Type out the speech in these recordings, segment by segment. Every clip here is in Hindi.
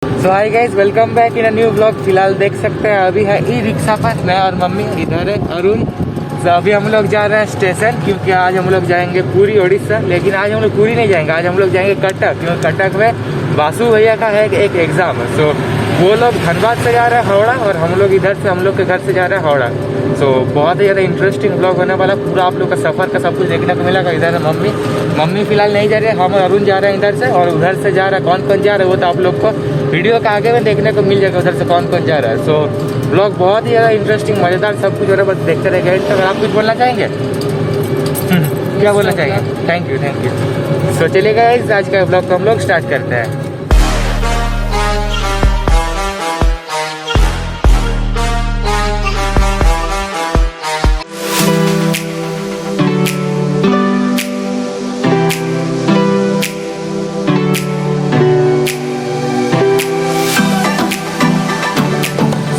So hi guys, welcome back in a new blog. फिलहाल देख सकते हैं अभी है ई रिक्शा पर मैं और मम्मी, इधर है अरुण। तो अभी हम लोग जा रहे हैं स्टेशन, क्योंकि आज हम लोग जाएंगे पूरी उड़ीसा। लेकिन आज हम लोग पूरी नहीं जाएंगे, आज हम लोग जाएंगे कटक, क्योंकि कटक में वासु भैया का है एक एग्ज़ाम है। सो वो लोग धनबाद से जा रहे हैं हावड़ा, और हम लोग इधर से, हम लोग के घर से जा रहे हैं हावड़ा। सो बहुत ही ज़्यादा इंटरेस्टिंग ब्लॉग होने वाला, पूरा आप लोग का सफ़र का सब कुछ देखने को मिलेगा। इधर है मम्मी फिलहाल नहीं जा रही है, हम और अरुण जा रहे हैं इधर से, और उधर से जा रहा है कौन कौन जा रहा है वो तो आप लोग को वीडियो के आगे में देखने को मिल जाएगा उधर से कौन कौन जा रहा है। सो ब्लॉग बहुत ही ज़्यादा इंटरेस्टिंग, मज़ेदार सब कुछ हो रहा है, बस देखते रहेंगे। तो अगर आप कुछ बोलना चाहेंगे क्या बोलना चाहेंगे? Thank you. सो चलिएगा आज का ब्लॉग को हम लोग स्टार्ट करते हैं।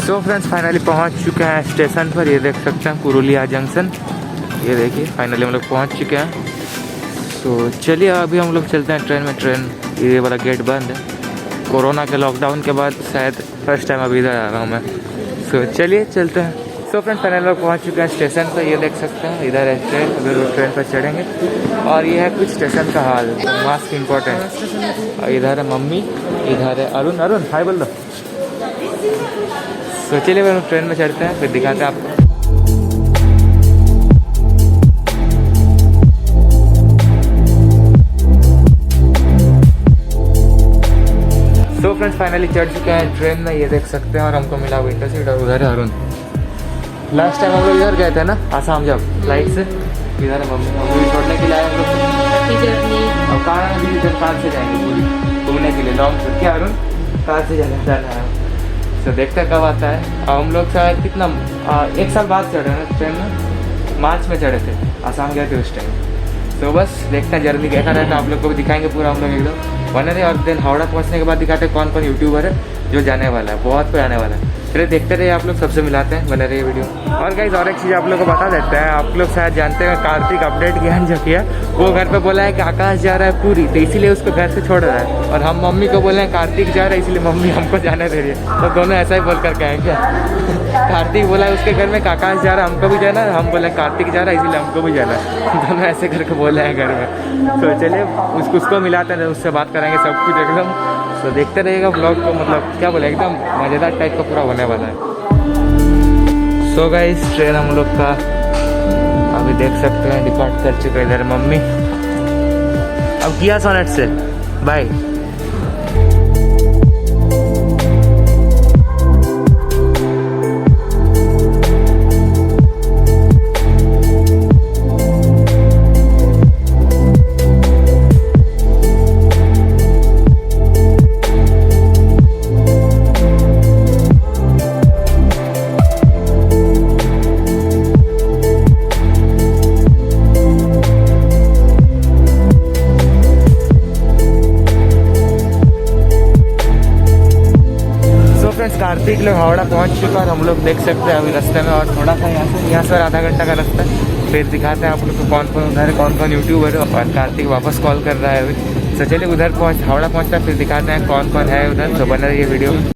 तो फ्रेंड्स फाइनली पहुंच चुके हैं स्टेशन पर। ये देख सकते हैं पुरुलिया जंक्शन, ये देखिए फाइनली हम लोग पहुंच चुके हैं। तो चलिए अभी हम लोग चलते हैं ट्रेन में। ट्रेन ये वाला गेट बंद है, कोरोना के लॉकडाउन के बाद शायद फर्स्ट टाइम अभी इधर आ रहा हूँ मैं। सो चलिए चलते हैं। सो फ्रेंड्स फाइनली लोग पहुँच चुके हैं स्टेशन पर। ये देख सकते हैं इधर है ट्रेन, अभी लोग ट्रेन पर चढ़ेंगे। और ये है कुछ स्टेशन का हाल, तो मास्क इम्पोर्टेंट। और इधर है मम्मी, इधर है अरुण हाय बोल दो। तो चलिए हम ट्रेन में चढ़ते हैं, फिर दिखाते हैं आपको। तो फ्रेंड्स फाइनली चढ़ चुके हैं ट्रेन में, ये देख सकते हैं। और हमको मिला विंडो सीट, और उधर है अरुण। लास्ट टाइम हम लोग इधर गए थे ना आसाम, जब फ्लाइट से। इधर है मम्मी छोड़ने के लिए आए हम लोग। और कार अभी इधर कार से जाएंगे पूरी घूमने के लिए लॉन्ग ट्रिप। क्या अरुण? कार से जाना है। तो देखते कब आता है। और हम लोग शायद कितना 1 साल बाद चढ़े ना ट्रेन में, मार्च में चढ़े थे, आसाम गए थे उस टाइम। तो बस देखते हैं, जर्नी कैसा रहता है आप लोग को भी दिखाएंगे पूरा हम लोग एकदम बने रहे। और देन हावड़ा पहुंचने के बाद दिखाते हैं कौन कौन यूट्यूबर है जो जाने वाला है, बहुत कोई आने वाला है। चलिए देखते रहिए, आप लोग सबसे मिलाते हैं, बने रहिए वीडियो। और गाइस और एक चीज़ आप लोग को बता देते हैं, आप लोग शायद जानते हैं कार्तिक अपडेट ज्ञान जो किया, वो घर पे बोला है कि आकाश जा रहा है पूरी, तो इसीलिए उसको घर से छोड़ रहा है। और हम मम्मी को बोले हैं कार्तिक जा रहा है, इसलिए मम्मी हमको जाने दे रही है। तो दोनों ऐसा ही बोल कर कहें क्या? कार्तिक बोला है उसके घर में आकाश जा रहा है, हमको भी जाना है, हम बोले कार्तिक जा रहा है इसलिए हमको भी जाना है। दोनों ऐसे करके बोले हैं घर में। तो चलिए उसको मिलाते हैं, उससे बात करेंगे सब कुछ एकदम। तो देखते रहिएगा ब्लॉग को, मतलब क्या बोले एकदम मज़ेदार टाइप का पूरा होने वाला है। सो गाइस ट्रेन हम लोग का अभी देख सकते हैं डिपार्ट कर चुका है। इधर मम्मी अब किया सोनेट से बाय। कार्तिक लोग हावड़ा पहुंच चुका और हम लोग देख सकते हैं अभी रास्ते में, और थोड़ा सा यहाँ से आधा घंटा का रास्ता है। फिर दिखाते हैं आप लोग को कौन कौन उधर है, कौन कौन यूट्यूबर है। और कार्तिक वापस कॉल कर रहा है अभी। तो चलिए उधर हावड़ा पहुँचता है, फिर दिखाते हैं कौन कौन है उधर। तो बना रहिए वीडियो में।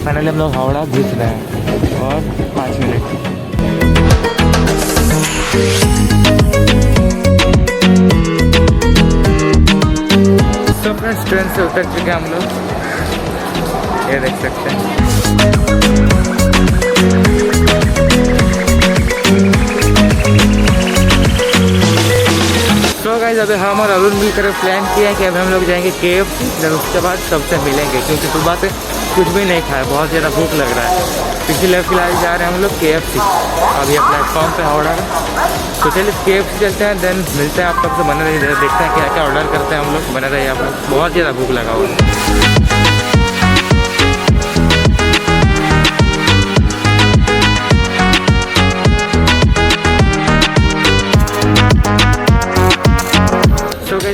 फाइनली हम लोग हावड़ा घुस रहे हैं और 5 मिनट। तो फ्रेंड्स ट्रेन से उतर चुके हैं हम लोग, ये देख सकते हैं। तो गाइस अभी हम और अरुण मिलकर प्लान किया है कि अभी हम लोग जाएंगे KFC, फिर उसके बाद सबसे मिलेंगे, क्योंकि सुबह से कुछ भी नहीं खाया, बहुत ज़्यादा भूख लग रहा है। इसलिए फिलहाल जा रहे हैं हम लोग KFC, अभी प्लेटफॉर्म पे हावड़ा का। तो चलिए KFC चलते हैं, देन मिलते हैं आप सबसे। बने रहिए, देखते हैं क्या क्या ऑर्डर करते हैं हम लोग। बने रहिए आप लोग, बहुत ज़्यादा भूख लगा हुआ है।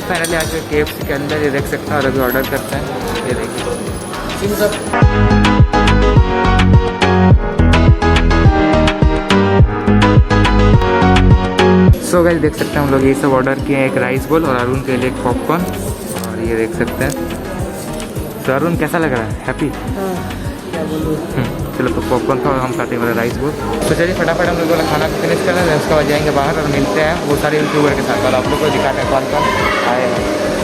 फाइनली आ चुके KFC के अंदर, ये देख सकते हैं। और अभी ऑर्डर करते हैं, ये देखिए। सो गाइस देख सकते हैं हम लोग ये सब ऑर्डर किए हैं, एक राइस बोल और अरुण के लिए एक पॉपकॉर्न। और ये देख सकते हैं। तो अरुण कैसा लग रहा है? हैप्पी? क्या बोलूँ। चलो तो पॉपकॉर्न खाओ, हम खाते हैं राइस बोल। तो चलिए फटाफट हम लोग खाना फिनिश कर रहे हैं, उसके बाद जाएंगे बाहर और मिलते हैं वो सारे यूट्यूबर के साथ। और आप लोग को दिखाते हैं कौन कौन आए हैं।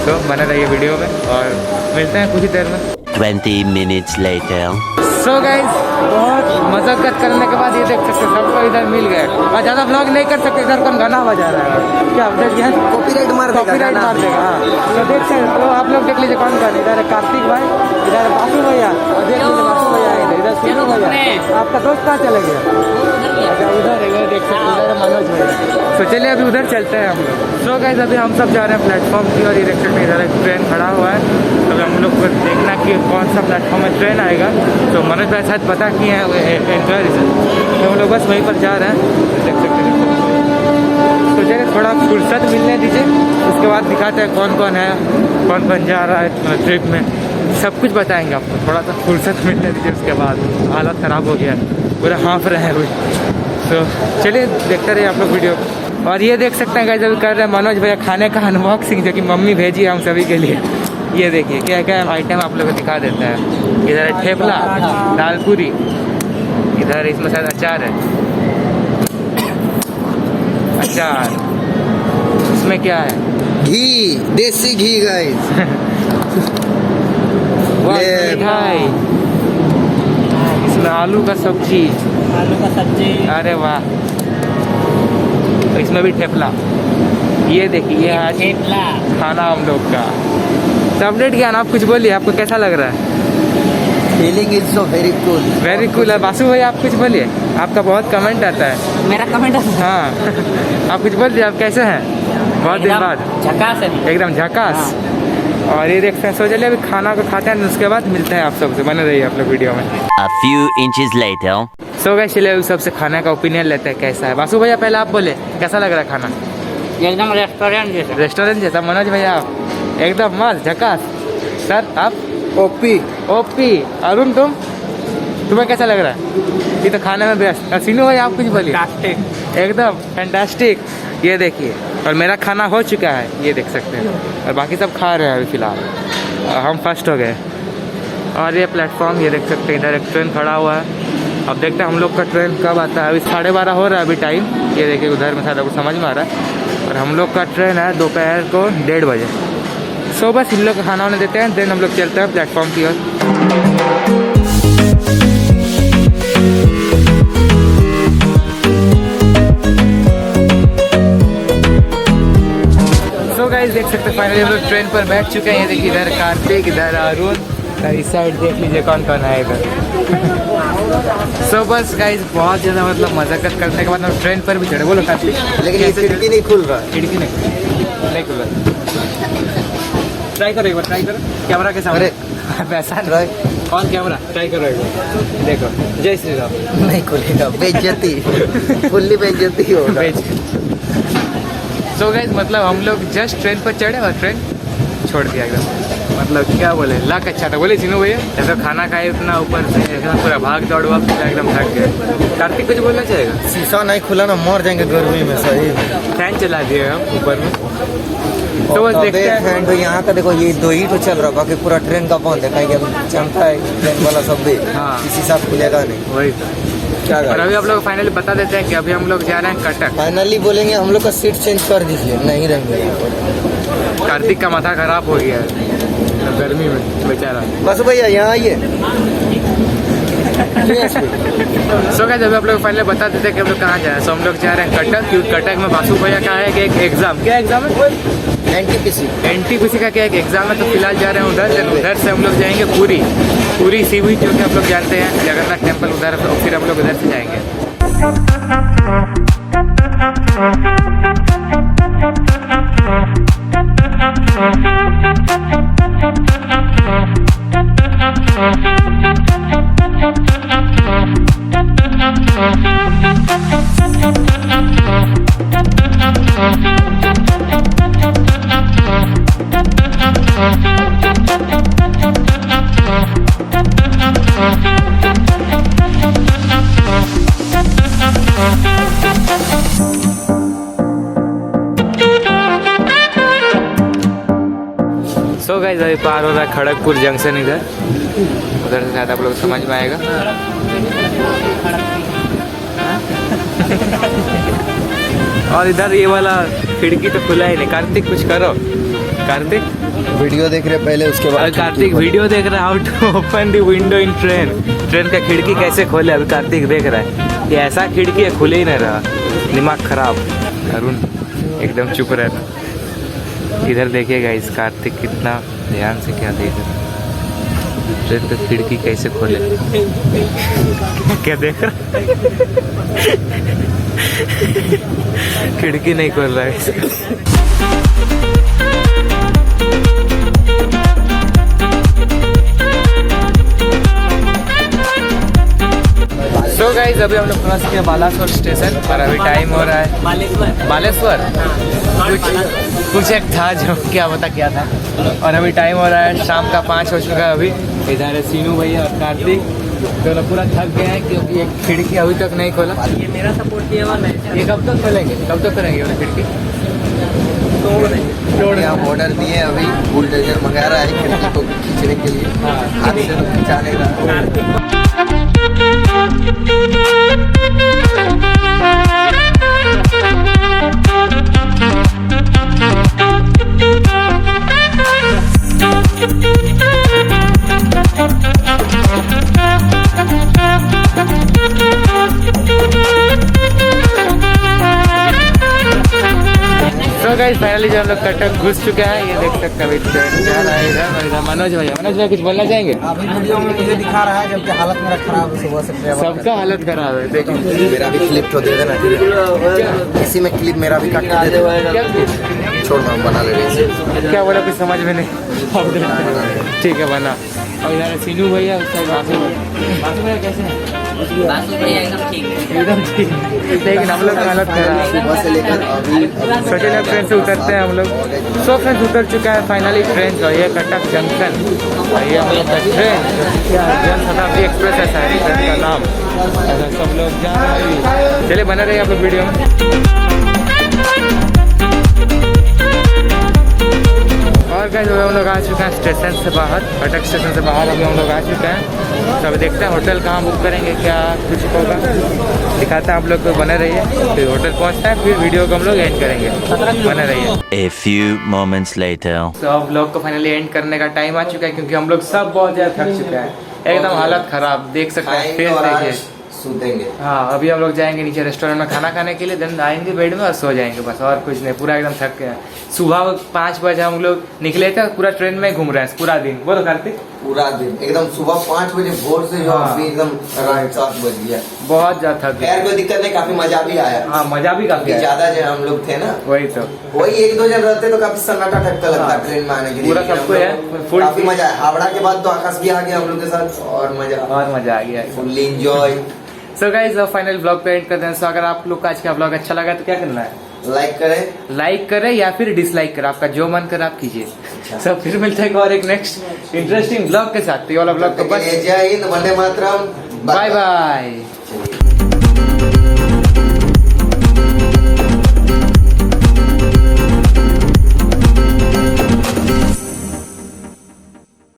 तो बने रहिए वीडियो में और मिलते हैं कुछ ही देर में। 20 minutes later. सो गाइस बहुत मशक्कत करने के बाद ये देख सकते हैं सबको इधर मिल गए। और ज़्यादा व्लॉग नहीं कर सकते, इधर कौन गाना बजा रहा है क्या? कॉपीराइट मार देगा। कॉपीराइट मार देगा। हाँ तो देख सकते तो आप लोग देख लीजिए कौन कौन। इधर है कार्तिक भाई, इधर है बासु भैया, और देख लीजिए बासु भैया इधर सोनू भैया। आपका दोस्त कहाँ चले गया? अच्छा उधर है, देख सकते हैं इधर है मनोज भैया। तो चलिए अभी उधर चलते हैं हम लोग। सो गाइस अभी हम सब जा रहे हैं प्लेटफॉर्म की और ये देख सकते हैं इधर एक ट्रेन खड़ा हुआ है। तो हम लोग को देखना कि कौन सा प्लेटफॉर्म में ट्रेन आएगा। तो मनोज भाई शायद पता किए हैं इंक्वायरी से, तो हम लोग बस वहीं पर जा रहे हैं। देख सकते हैं। तो चलिए थोड़ा फुर्सत मिलने दीजिए, उसके बाद दिखाते हैं कौन कौन है, कौन कौन जा रहा है ट्रिप में, सब कुछ बताएंगे आपको। थोड़ा सा फुर्सत मिलने दीजिए, उसके बाद हालत ख़राब हो गया, पूरा हाँफ रहे हैं अभी। तो चलिए देखते रहिए आप लोग वीडियो। और ये देख सकते हैं गाइस अभी कर रहे हैं मनोज भैया खाने का अनबॉक्सिंग, जो कि मम्मी भेजी है हम सभी के लिए। ये देखिए क्या क्या आइटम आप लोग को दिखा देता है। इधर है ठेपला, दाल पूरी, इधर इसमें शायद अचार है, अचार, इसमें क्या है? घी, देसी घी गाइस। मिठाई, इसमें आलू का सब्जी, अरे वाह। इसमें भी ठेपला। ये देखिए ये आज खाना हम लोग का। तो अपडेट क्या ना, आप कुछ बोलिए, आपको कैसा लग रहा है? Feeling is so very cool. Very cool है। बासु भाई आप कुछ बोलिए, आपका बहुत कमेंट आता है। मेरा कमेंट हाँ आप कुछ बोल दिए, आप कैसे हैं? बहुत दिन बाद झकास है, एकदम झकास। और ये देखते हैं। सो चलिए अभी खाना को खाते हैं, उसके बाद मिलते हैं आप सबसे। बने रहिए आप लोग वीडियो में। A few inches later. So guys चलिए सबसे खाने का ओपिनियन लेते हैं कैसा है। बासु भैया पहले आप बोले कैसा लग रहा है खाना? एकदम रेस्टोरेंट जैसा। रेस्टोरेंट जैसा। मनोज भैया आप एकदम मस्त झकास। सर आप? ओपी। ओपी। अरुण तुम्हें कैसा लग रहा है? ये तो खाने में बेस्ट। और सीनू भाई आप कुछ बोलिए। एकदम फैंटास्टिक। ये देखिए और मेरा खाना हो चुका है, ये देख सकते हैं। और बाकी सब खा रहे हैं अभी फ़िलहाल, हम फर्स्ट हो गए। और ये प्लेटफॉर्म ये देख सकते हैं, इधर एक ट्रेन खड़ा हुआ है। अब देखते हैं हम लोग का ट्रेन कब आता है। अभी 12:30 हो रहा है अभी टाइम। ये देखिए उधर में शायद आपको समझ में आ रहा है। और हम लोग का ट्रेन है दोपहर को 1:30 बजे। सो बस इन लोग का खाना होने देते हैं, देन हम लोग चलते हैं प्लेटफॉर्म की ओर। सो गाइस देख सकते हैं फाइनली हम लोग ट्रेन पर बैठ चुके हैं। ये देखिए इधर कार्तिक, इधर अरुण, इस साइड देख लीजिए कौन कौन है इधर। सो बस गाइस बहुत ज़्यादा मतलब मजाक करने के बाद हम ट्रेन पर भी चढ़े। बोलो कार्तिक। लेकिन ये खिड़की नहीं खुल रहा है। खिड़की नहीं खुल रहा। ट्राई करो एक बार, ट्राई करो कैमरा के सामने। वैसा ट्राई। कौन कैमरा? ट्राई करो एक बार, देखो। जय श्री राम। नहीं खुलेगा, बेइज्जती। फुल्ली बेइज्जती होगा। सो गाइस मतलब हम लोग जस्ट ट्रेन पर चढ़े और ट्रेन छोड़ दिया एकदम। मतलब क्या बोले, लक अच्छा था। बोले सीनू भैया ऐसा खाना खाए उतना ऊपर से एकदम पूरा भाग दौड़ हुआ, एकदम थक गए। कार्तिक कुछ बोलना चाहेगा? शीशा नहीं खुला ना, मर जाएंगे गर्मी में। सही फैन चला दिए हम ऊपर में। तो बस देखते हैं। फैन तो यहाँ का देखो, ये 2 ही तो चल रहा, बाकी पूरा ट्रेन का बंद है। कहीं अभी चलता है ट्रेन वाला सब भी। हाँ। किसी साथ खुलेगा नहीं। वही क्या और अभी आप लोग फाइनली बता देते हैं कि अभी हम लोग जा रहे हैं कटक। फाइनली बोलेंगे हम लोग का सीट चेंज कर दीजिए, नहीं रहेंगे। कार्तिक का माथा खराब हो गया है गर्मी में बेचारा। बस भैया यहाँ आइए। सो गाइस अभी आप लोग फाइनली बता देते हैं कि हम लोग कहाँ जा रहे हैं। सो हम लोग जा रहे हैं कटक, क्योंकि कटक में बासु भैया का है कि एक एग्जाम। क्या एग्जाम है? एनटीपीसी का क्या एक एग्जाम है। तो फिलहाल जा रहे हैं उधर। उधर से हम लोग जाएंगे पूरी सी बीच, जो कि आप लोग जानते हैं जगन्नाथ टेम्पल उधर। तो फिर हम लोग उधर से जाएंगे। गाइस अभी पार हो रहा है खड़गपुर जंक्शन इधर, उधर से शायद आप लोग समझ में आएगा। और इधर ये वाला खिड़की तो खुला ही नहीं। कार्तिक कुछ करो, कार्तिक वीडियो देख रहे पहले, उसके बाद कार्तिक वीडियो देख रहा है how to open the window in train. Train का खिड़की कैसे खोले अभी कार्तिक देख रहा है। ये ऐसा खिड़की है खुले ही नहीं रहा, दिमाग खराब। अरुण एकदम चुप रहता। इधर देखिएगा इस कार्तिक कितना ध्यान से क्या देख रहा है। ट्रेन का खिड़की कैसे खोले क्या देख रहा खिड़की नहीं खोल रहा है। तो गाइस अभी हम लोग क्रॉस किया बालासोर स्टेशन और अभी टाइम हो रहा है बालेश्वर कुछ एक था जो क्या बता क्या था। और अभी टाइम हो रहा है शाम का 5 हो चुका है। अभी इधर है सीनू भैया और कार्तिक दोनों पूरा थक गए हैं क्योंकि एक खिड़की अभी तक नहीं खोला। ये मेरा सपोर्ट किया हुआ मैं। ये कब तक खोलेंगे, कब तक करेंगे वो खिड़की? तोड़ हम ऑर्डर दिए, अभी बुलडोजर मंगा रहा है खिड़की को खींचने के लिए, हाथ से तो खींचा नहीं रहा। तो गाइस फाइनली जो हम लोग कटक घुस चुके हैं, ये देख सकते हैं। अभी ट्रेन जा रहा है इधर। मनोज भैया कुछ बोलना चाहेंगे? अभी वीडियो में मुझे दिखा रहा है जबकि हालत मेरा खराब है सुबह से। सबका हालत खराब है देखिए। मेरा भी क्लिप तो दे देना, इसी में क्लिप मेरा भी काट के दे देना। छोड़ हम बना ले रहे हैं। क्या बोला कुछ समझ में नहीं। ठीक है बना। और इधर सीनू भैया उसका बासु भैया कैसे हैं? एकदम ठीक है। एकदम ठीक, लेकिन हम लोग का हालत खराब है। सुबह से लेकर अभी सोचे लोग ट्रेन से उतरते हैं हम लोग। सो फ्रेंड्स उतर चुका है फाइनली ट्रेन का। ये कटक जंक्शन, ये हम लोग का ट्रेन जन शताब्दी एक्सप्रेस है शायद ट्रेन का नाम। ऐसा सब लोग जा रहे हैं। चलिए बना रहे आप लोग वीडियो में। और गाइस हम लोग आ चुके हैं स्टेशन से बाहर, कटक स्टेशन से बाहर अभी हम लोग आ चुके हैं। तो अभी देखते हैं होटल कहाँ बुक करेंगे, क्या कुछ होगा दिखाते हैं आप लोग को। बने रहिए, फिर होटल पहुँचता है, फिर वीडियो को हम लोग एंड करेंगे। बने रहिए। A few moments later. तो अब लोग को फाइनली एंड करने का टाइम आ चुका है क्योंकि हम लोग सब बहुत ज़्यादा थक चुके हैं। एकदम हालत खराब देख सकते हैं, फेस देखिए। सूतेंगे। हाँ अभी हम लोग जाएंगे नीचे रेस्टोरेंट में खाना खाने के लिए, देन आएंगे बेड में और सो जाएंगे बस, और कुछ नहीं। पूरा एकदम थक गए। सुबह 5 बजे हम लोग निकले थे, पूरा ट्रेन में घूम रहे हैं पूरा दिन। बोलो कार्तिक। पूरा दिन एकदम सुबह 5 बजे भोर से जो हाँ। अभी एकदम 7 बज गया। बहुत ज्यादा थक गए। खैर कोई दिक्कत नहीं, काफी मजा भी आया। हाँ मजा भी काफी आया। ज्यादा जो हम लोग थे ना, वही तो वही 1-2 जन रहते तो काफी सन्नाटा ठक्का लगता हाँ। ट्रेन में आने के लिए। पूरा सबको है, फुल काफी मजा आया। हावड़ा के बाद तो आकाश भी आ गया हम लोग के साथ, और मजा आ गया। Fully enjoy. सो गाइस अब फाइनल ब्लॉग पे एंड करते हैं। सो अगर आप लोग का आज का ब्लॉग अच्छा लगा तो क्या करना है? लाइक करें या फिर डिसलाइक करें, आपका जो मन करे आप कीजिए। सब फिर मिलते हैं और एक नेक्स्ट इंटरेस्टिंग ब्लॉग के साथ। ये वाला ब्लॉग तो बस। जय हिंद, वंदे मातरम, बाय बाय।